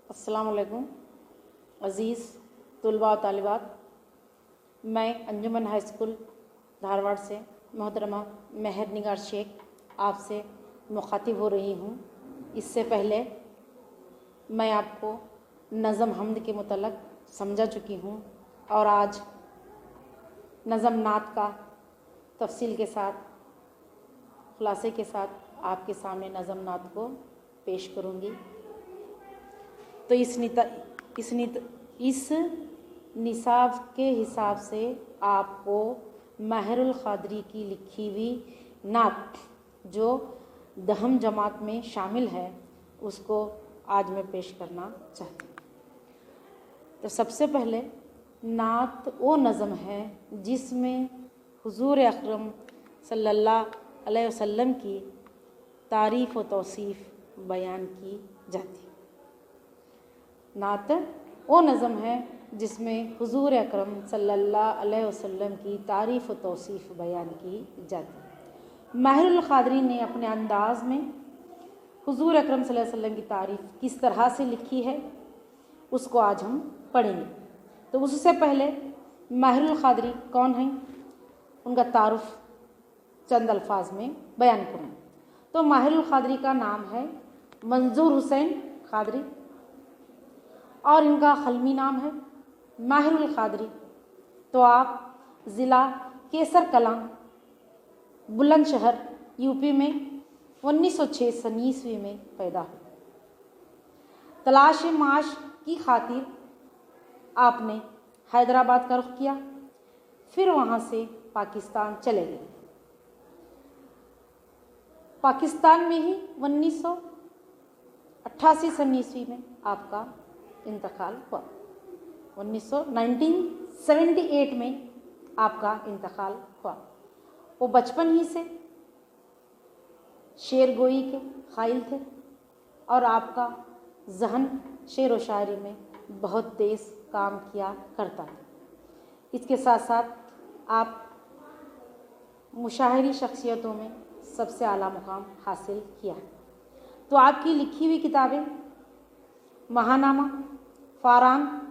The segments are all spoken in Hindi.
अस्सलाम वालेकुम अज़ीज़ तुलबा और तालिबात। मैं अंजुमन हाई स्कूल धारवाड़ से मोहतरमा मेहर निगार शेख आपसे मुखातिब हो रही हूँ। इससे पहले मैं आपको नज़म हमद के मुतल्लक़ समझा चुकी हूँ और आज नज़म नात का तफसील के साथ खुलासे के साथ आपके सामने नज़म नात को पेश करूँगी। तो इस निसाब के हिसाब से आपको माहिरुल क़ादरी की लिखी हुई नात जो दहम जमात में शामिल है उसको आज मैं पेश करना चाहती हूँ। तो सबसे पहले नात वो नज़म है जिसमें हुज़ूर अकरम सल्लल्लाहु अलैहि वसल्लम की तारीफ़ व तौसीफ़ बयान की जाती है। नात वो नज़म है जिसमें हुज़ूर अकरम सल्लल्लाहु अलैहि वसल्लम की तारीफ़ व तौसीफ़ बयान की जाती है। माहिरुल क़ादरी ने अपने अंदाज़ में हुज़ूर अकरम सल्लल्लाहु अलैहि वसल्लम की तारीफ़ किस तरह से लिखी है उसको आज हम पढ़ेंगे। तो उससे पहले माहिरुल क़ादरी कौन हैं उनका तारुफ़ चंद अल्फाज में बयान करूँ। तो माहिरुल क़ादरी का नाम है मंजूर हुसैन क़ादरी और इनका क़लमी नाम है माहिरुल क़ादरी। तो आप ज़िला केसर कलां बुलंदशहर यूपी में 1906 ईस्वी में पैदा हुए। तलाश माश की खातिर आपने हैदराबाद का रुख किया, फिर वहाँ से पाकिस्तान चले गए। पाकिस्तान में ही 1988 ईस्वी में आपका इंतकाल हुआ। 1978 में आपका इंतकाल हुआ। वो बचपन ही से शेर गोई के क़ाइल थे और आपका जहन शेर व शायरी में बहुत तेज़ काम किया करता था। इसके साथ साथ आप मुशाहिरी शख्सियतों में सबसे आला मुकाम हासिल किया है। तो आपकी लिखी हुई किताबें महानामा, फ़ारान,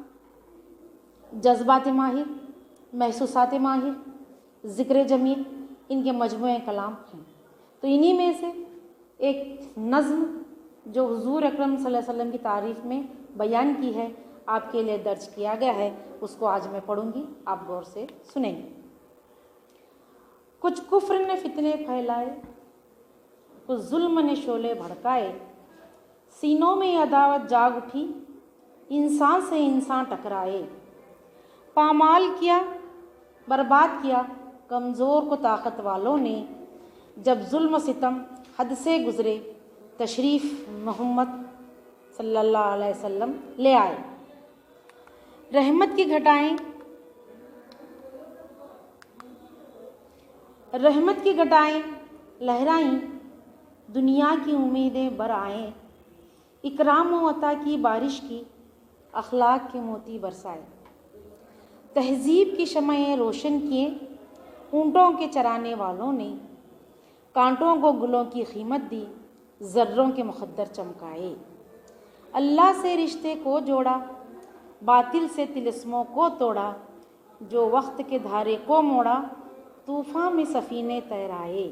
जज्बात माहिर, महसूसात माहिर, ज़िक्र जमील इनके मजमूए कलाम हैं। तो इन्हीं में से एक नज़्म जो हुज़ूर अकरम सल्लल्लाहु अलैहि वसल्लम की तारीफ़ में बयान की है आपके लिए दर्ज किया गया है, उसको आज मैं पढ़ूँगी, आप गौर से सुनेंगे। कुछ कुफ्र ने फितने फैलाए, कुछ जुल्म ने शोले भड़काए, सीनों में अदावत जाग उठी, इंसान से इंसान टकराए। पामाल किया, बर्बाद किया कमज़ोर को ताकत वालों ने, जब जुल्म सितम हद से गुज़रे तशरीफ़ मोहम्मद सल्लल्लाहु अलैहि वसल्लम ले आए। रहमत की घटाएं लहराईं, दुनिया की उम्मीदें बर आएँ। इकराम व अता की बारिश की, अखलाक के मोती बरसाए। तहज़ीब की शमएं रोशन किए ऊँटों के चराने वालों ने, कांटों को गुलों की कीमत दी, ज़र्रों के मुक़द्दर चमकाए। अल्लाह से रिश्ते को जोड़ा, बातिल से तिलिस्मों को तोड़ा, जो वक्त के धारे को मोड़ा, तूफ़ान में सफ़ीने तैराए।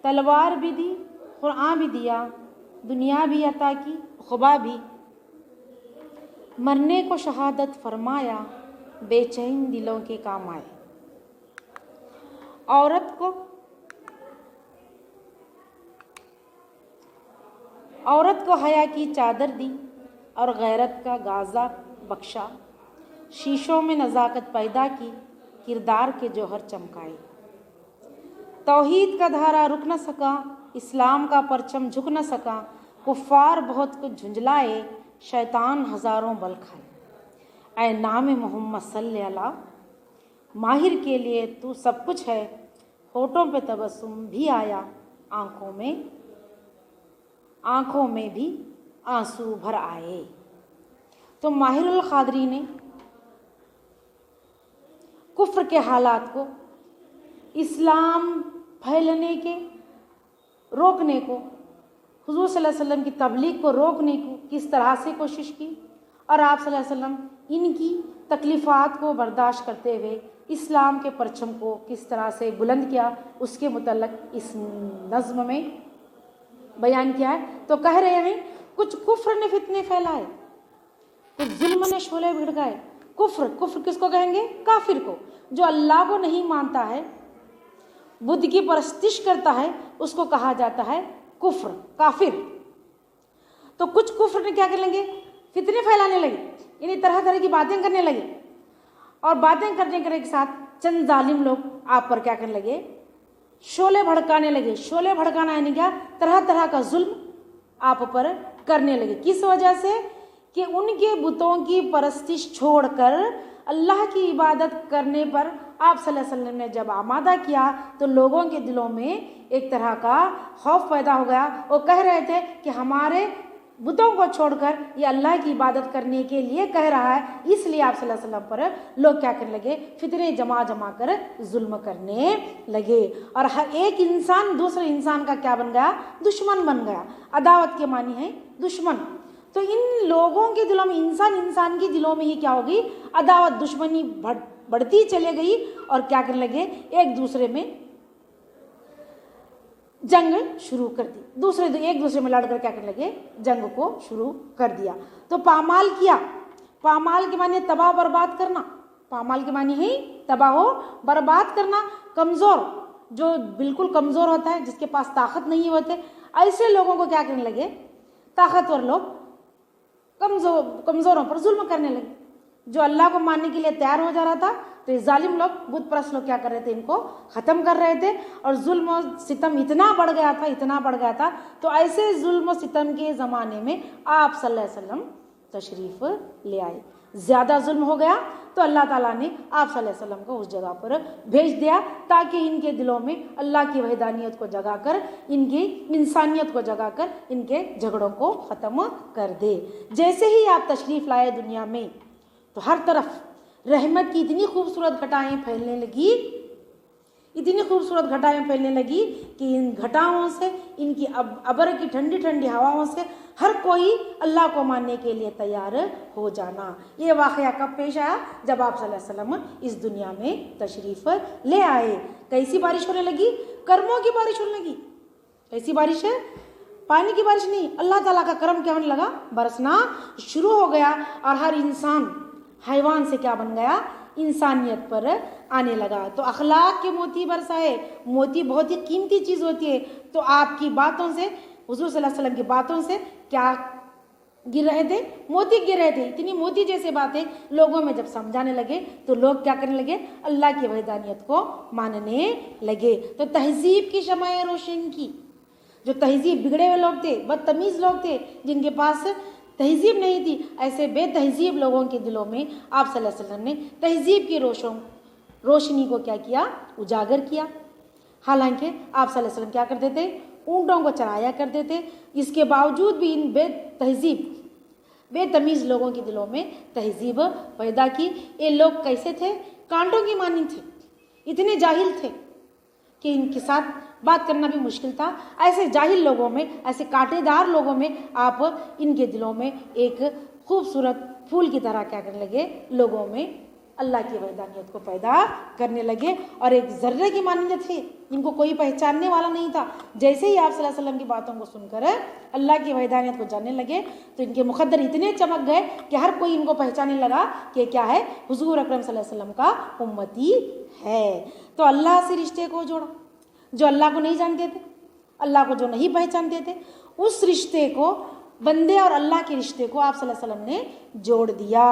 तलवार भी दी, कुरान भी दिया, दुनिया भी अता की, खुबा भी। मरने को शहादत फरमाया, बेचैन दिलों के काम आए। औरत को हया की चादर दी और गैरत का गाज़ा बख्शा। शीशों में नज़ाकत पैदा की, किरदार के जौहर चमकाए। तौहीद का धारा रुक न सका, इस्लाम का परचम झुक न सका। कुफ़ार बहुत कुछ झुंझलाए, शैतान हज़ारों बल खाए। ऐ नाम मोहम्मद सल्लल्लाहु माहिर के लिए तू सब कुछ है। होठों पे तबस्सुम भी आया, आँखों में भी आंसू भर आए। तो माहिरुल क़ादरी ने कुफ्र के हालात को, इस्लाम रोकने को, हुज़ूर सल्लल्लाहु अलैहि वसल्लम की तबलीग को रोकने को किस तरह से कोशिश की और आप सल्लल्लाहु अलैहि वसल्लम इनकी तकलीफ़ात को बर्दाश्त करते हुए इस्लाम के परचम को किस तरह से बुलंद किया, उसके मुतल्लिक़ इस नज़्म में बयान किया है। तो कह रहे हैं कुछ कुफ्र ने फितने फैलाए, कुछ जुल्म ने शोले भिड़काए। कुफ्र किसको कहेंगे? काफिर को। जो अल्लाह को नहीं मानता है, बुद्ध की परस्तिश करता है, उसको कहा जाता है कुफ्र, काफिर। तो कुछ कुफ्र ने क्या करने लगे? फितने फैलाने लगे, यानी तरह तरह की बातें करने लगे। और बातें करने के साथ चंद जालिम लोग आप पर क्या करने लगे? शोले भड़काने लगे। शोले भड़काना यानी क्या? तरह तरह का जुल्म आप पर करने लगे। किस वजह से? कि उनके बुतों की परस्तिश छोड़कर अल्लाह की इबादत करने पर आप सल्लल्लाहु अलैहि वसल्लम ने जब आमादा किया तो लोगों के दिलों में एक तरह का खौफ पैदा हो गया। वो कह रहे थे कि हमारे बुतों को छोड़कर ये अल्लाह की इबादत करने के लिए कह रहा है, इसलिए आप सल्लल्लाहु अलैहि वसल्लम पर लोग क्या करने लगे? फितने जमा कर जुल्म करने लगे। और हर एक इंसान दूसरे इंसान का क्या बन गया? दुश्मन बन गया। अदावत के मानी है दुश्मन। तो इन लोगों के दिलों में, इंसान के दिलों में ही क्या होगी? अदावत, दुश्मनी बढ़ती चले गई और क्या करने लगे? एक दूसरे में जंग शुरू कर दी। एक दूसरे में लड़कर क्या करने लगे? जंग को शुरू कर दिया। तो पामाल किया। पामाल के माने तबाह बर्बाद करना। पामाल के मानी है तबाह हो बर्बाद करना। कमज़ोर, जो बिल्कुल कमज़ोर होता है, जिसके पास ताकत नहीं होते, ऐसे लोगों को क्या करने लगे? ताकतवर लोग कमज़ोरों पर जुल्म करने लगे। जो अल्लाह को मानने के लिए तैयार हो जा रहा था, तो ये जालिम लोग, बुत परस्त लोग क्या कर रहे थे? इनको ख़त्म कर रहे थे। और जुल्म और सितम इतना बढ़ गया था। तो ऐसे जुल्म और सितम के ज़माने में आप सल्लल्लाहु अलैहि वसल्लम तशरीफ़ ले आए। ज़्यादा जुल्म हो गया तो अल्लाह ताला ने आप सल्लल्लाहु अलैहि वसल्लम को उस जगह पर भेज दिया, ताकि इनके दिलों में अल्लाह की वहदानियत को जगाकर, इनकी इंसानियत को जगाकर इनके झगड़ों को ख़त्म कर दे। जैसे ही आप तशरीफ़ लाए दुनिया में, तो हर तरफ रहमत की इतनी खूबसूरत घटाएं फैलने लगी कि इन घटाओं से, इनकी अबर की ठंडी ठंडी हवाओं से हर कोई अल्लाह को मानने के लिए तैयार हो जाना। ये वाक़या कब पेश आया? जब आप सल्लल्लाहु अलैहि वसल्लम इस दुनिया में तशरीफ़ ले आए। कैसी बारिश होने लगी? कर्मों की बारिश होने लगी। कैसी बारिश है? पानी की बारिश नहीं, अल्लाह ताला का करम क्या होने लगा? बरसना शुरू हो गया। और हर इंसान हैवान से क्या बन गया? इंसानियत पर आने लगा। तो अखलाक के मोती बरसाए। मोती बहुत ही कीमती चीज़ होती है। तो आपकी बातों से, हुजूर सल्लल्लाहु अलैहि वसल्लम की बातों से क्या गिर रहे थे? मोती गिर रहे थे। इतनी मोती जैसे बातें लोगों में जब समझाने लगे तो लोग क्या करने लगे? अल्लाह की वहदानियत को मानने लगे। तो तहजीब की शमाएं रोशन की। जो तहजीब, बिगड़े हुए लोग थे, बदतमीज़ लोग थे, जिनके पास तहजीब नहीं थी, ऐसे बेतहजीब लोगों के दिलों में आप सल्लल्लाहु अलैहि वसल्लम ने तहजीब की रोशनी को क्या किया? उजागर किया। हालांकि आप सल्लल्लाहु अलैहि वसल्लम क्या करते थे? ऊँटों को चराया करते थे। इसके बावजूद भी इन बेतमीज़ लोगों के दिलों में तहजीब पैदा की। ये लोग कैसे थे? कांटों की मानी थे। इतने जाहिल थे कि इनके साथ बात करना भी मुश्किल था। ऐसे जाहिल लोगों में, ऐसे कांटेदार लोगों में आप इनके दिलों में एक खूबसूरत फूल की तरह क्या करने लगे? लोगों में अल्लाह की वहदानियत को पैदा करने लगे। और एक ज़र्रे की मानियत थे, इनको कोई पहचानने वाला नहीं था। जैसे ही आप सल्लल्लाहु अलैहि वसल्लम की बातों को सुनकर अल्लाह की वहदानियत को जानने लगे, तो इनके मुक़द्दर इतने चमक गए कि हर कोई इनको पहचानने लगा कि क्या है? हुज़ूर अकरम सल्लल्लाहु अलैहि वसल्लम का उम्मती है। तो अल्लाह से रिश्ते को जोड़ा। जो अल्लाह को नहीं जानते थे, अल्लाह को जो नहीं पहचानते थे, उस रिश्ते को, बंदे और अल्लाह के रिश्ते को आप सल्लल्लाहु अलैहि वसल्लम ने जोड़ दिया।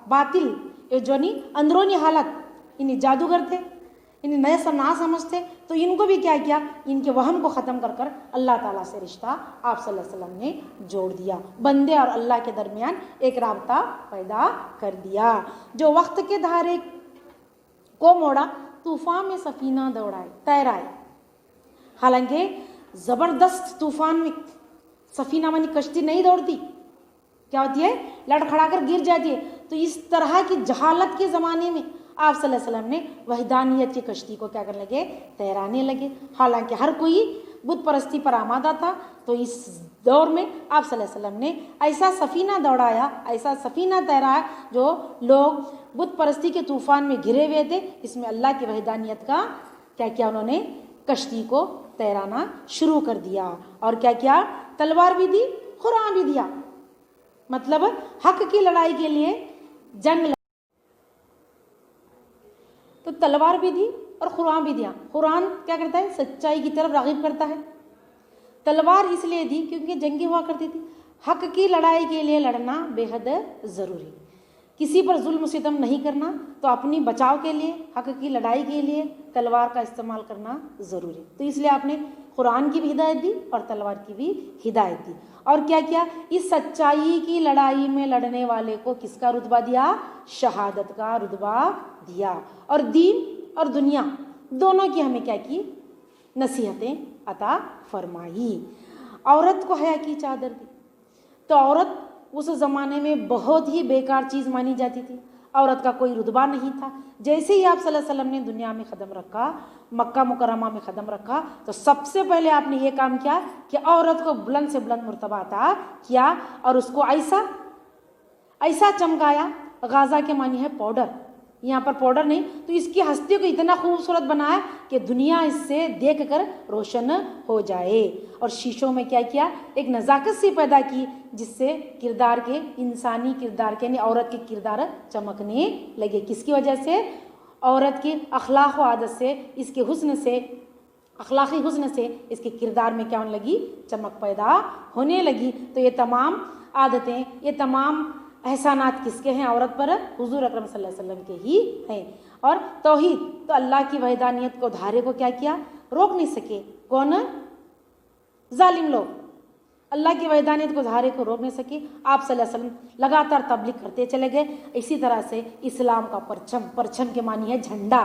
बातिल, ये जो नहीं अंदरूनी हालत, इन्हें जादूगर थे, इन्हें नए ना समझते, तो इनको भी क्या किया? इनके वहम को ख़त्म कर अल्लाह ताला से रिश्ता आप सल्लल्लाहु अलैहि वसल्लम ने जोड़ दिया। बंदे और अल्लाह के दरमियान एक राबता पैदा कर दिया। जो वक्त के धारे को मोड़ा, तूफान में सफीना दौड़ाए, तैराए। हालांकि ज़बरदस्त तूफान में सफीना मानी कश्ती नहीं दौड़ती, क्या होती है? लड़खड़ाकर गिर जाती है। तो इस तरह की जहालत के ज़माने में आप सल्लल्लाहु अलैहि वसल्लम ने वहदानियत की कश्ती को क्या करने लगे? तैराने लगे। हालांकि हर कोई बुत परस्ती पर आमादा था। तो इस दौर में आप सल्लल्लाहु अलैहि वसल्लम ने ऐसा सफ़ीना दौड़ाया, ऐसा सफ़ीना तैराया जो लोग बुत परस्ती के तूफ़ान में घिरे हुए थे, इसमें अल्लाह की वहदानियत का क्या किया, उन्होंने कश्ती को तैराना शुरू कर दिया। और क्या किया, तलवार भी दी, कुरान भी दिया, मतलब हक की लड़ाई के लिए जंग। तो तलवार भी दी और कुरान भी दिया। कुरान क्या करता है, सच्चाई की तरफ राग़िब करता है। तलवार इसलिए दी क्योंकि जंगी हुआ करती थी। हक की लड़ाई के लिए लड़ना बेहद ज़रूरी, किसी पर जुल्म सितम नहीं करना, तो अपनी बचाव के लिए, हक की लड़ाई के लिए तलवार का इस्तेमाल करना ज़रूरी। तो इसलिए आपने कुरान की भी हिदायत दी और तलवार की भी हिदायत दी। और क्या किया, इस सच्चाई की लड़ाई में लड़ने वाले को किसका रुतबा दिया, शहादत का रुतबा दिया। और दीन और दुनिया दोनों की हमें क्या की, नसीहतें अता फरमाई। औरत को हया की चादर दी। तो औरत उस ज़माने में बहुत ही बेकार चीज़ मानी जाती थी, औरत का कोई रुतबा नहीं था। जैसे ही आप सल्लल्लाहु अलैहि वसल्लम ने दुनिया में कदम रखा, मक्का मुकर्रमा में कदम रखा, तो सबसे पहले आपने ये काम किया कि औरत को बुलंद से बुलंद मर्तबा अता किया और उसको ऐसा ऐसा चमकाया। गाज़ा के मानी है पाउडर, यहाँ पर पाउडर नहीं, तो इसकी हस्ती को इतना खूबसूरत बनाया कि दुनिया इससे देखकर रोशन हो जाए। और शीशों में क्या किया, एक नज़ाकत सी पैदा की, जिससे किरदार के, इंसानी किरदार के, यानी औरत के किरदार चमकने लगे। किसकी वजह से, औरत की अखलाक व आदत से, इसके हुस्न से, अखलाक़ी हुस्न से इसके किरदार में क्या होने लगी, चमक पैदा होने लगी। तो ये तमाम आदतें, ये तमाम एहसानात किसके हैं औरत पर, हुजूर अकरम सल्लल्लाहु अलैहि वसल्लम के ही हैं। और तौहीद, तो अल्लाह की वहदानियत को, धारे को क्या किया, रोक नहीं सके। कौन, जालिम लोग अल्लाह की वहदानियत को, धारे को रोक नहीं सके। आप सल्लल्लाहु अलैहि वसल्लम लगातार तबलीग करते चले गए। इसी तरह से इस्लाम का परचम, परचम के मानी है झंडा,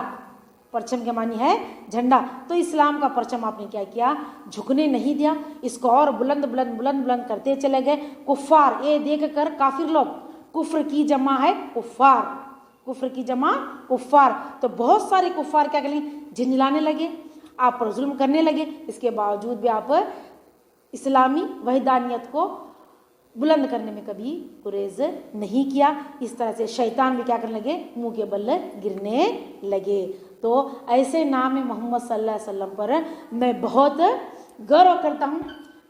परचम के मानी है झंडा, तो इस्लाम का परचम आपने क्या किया, झुकने नहीं दिया, इसको और बुलंद बुलंद बुलंद बुलंद करते चले गए। कुफ़ार ये देख कर, काफिर लोग, कुफ्र की जमा है कुफ़ार, कुफ्र की जमा कुफ़ार, तो बहुत सारे कुफ़ार क्या करें, झिंझलाने लगे, आप पर जुल्म करने लगे। इसके बावजूद भी आप इस्लामी वहदानियत को बुलंद करने में कभी गुरेज नहीं किया। इस तरह से शैतान भी क्या करने लगे, मुंह के बल गिरने लगे। तो ऐसे नाम मोहम्मद सल्लल्लाहु अलैहि वसल्लम पर मैं बहुत गर्व करता हूँ।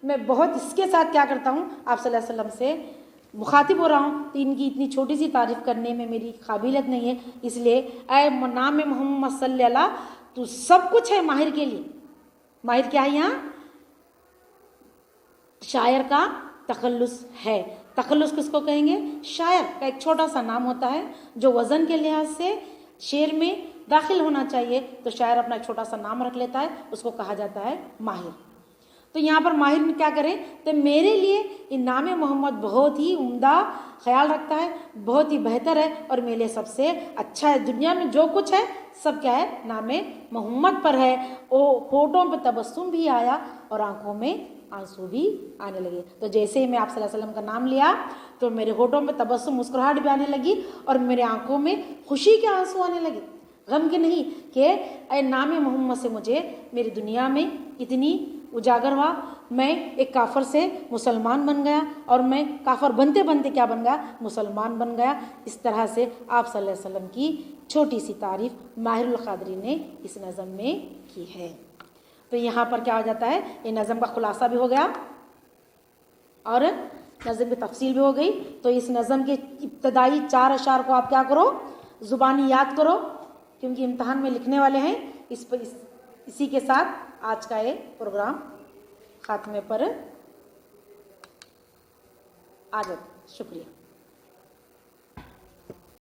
मैं बहुत इसके साथ क्या करता हूँ, आप सल्लल्लाहु अलैहि वसल्लम से मुखातिब हो रहा हूँ, तो इनकी इतनी छोटी सी तारीफ़ करने में मेरी काबिलियत नहीं है। इसलिए ऐ नाम मोहम्मद सल्लल्लाहु, तो सब कुछ है माहिर के लिए। माहिर क्या है यहाँ, शायर का तखल्लुस है। तखल्लुस किसको कहेंगे, शायर का एक छोटा सा नाम होता है जो वज़न के लिहाज से शेर में दाखिल होना चाहिए, तो शायर अपना एक छोटा सा नाम रख लेता है, उसको कहा जाता है माहिर। तो यहाँ पर माहिर में क्या करें, तो मेरे लिए इन नाम मोहम्मद बहुत ही उम्दा ख्याल रखता है, बहुत ही बेहतर है और मेरे लिए सबसे अच्छा है। दुनिया में जो कुछ है सब क्या है, नाम मोहम्मद पर है। वो होठों पे तबस्सुम भी आया और आंखों में आंसू भी आने लगे। तो जैसे ही मैं आप सल्लल्लाहु अलैहि वसल्लम का नाम लिया, तो मेरे होठों पे तबस्सुम, मुस्कुराहट भी आने लगी और मेरे आंखों में खुशी के आंसू आने लगे, गम के नहीं, कि ऐ नाम मोहम्मद से मुझे मेरी दुनिया में इतनी उजागर हुआ, मैं एक काफर से मुसलमान बन गया और मैं काफर बनते बनते क्या बन गया, मुसलमान बन गया। इस तरह से आप सल्लल्लाहु अलैहि वसल्लम की छोटी सी तारीफ माहिरुल क़ादरी ने इस नज़म में की है। तो यहाँ पर क्या हो जाता है, ये नज़म का खुलासा भी हो गया और नज़म की तफसील भी हो गई। तो इस नज़म के इब्तदाई 4 अशार को आप क्या करो, ज़ुबानी याद करो, क्योंकि इम्तहान में लिखने वाले हैं। इसी के साथ आज का ये प्रोग्राम खात्मे पर आ जाता। शुक्रिया।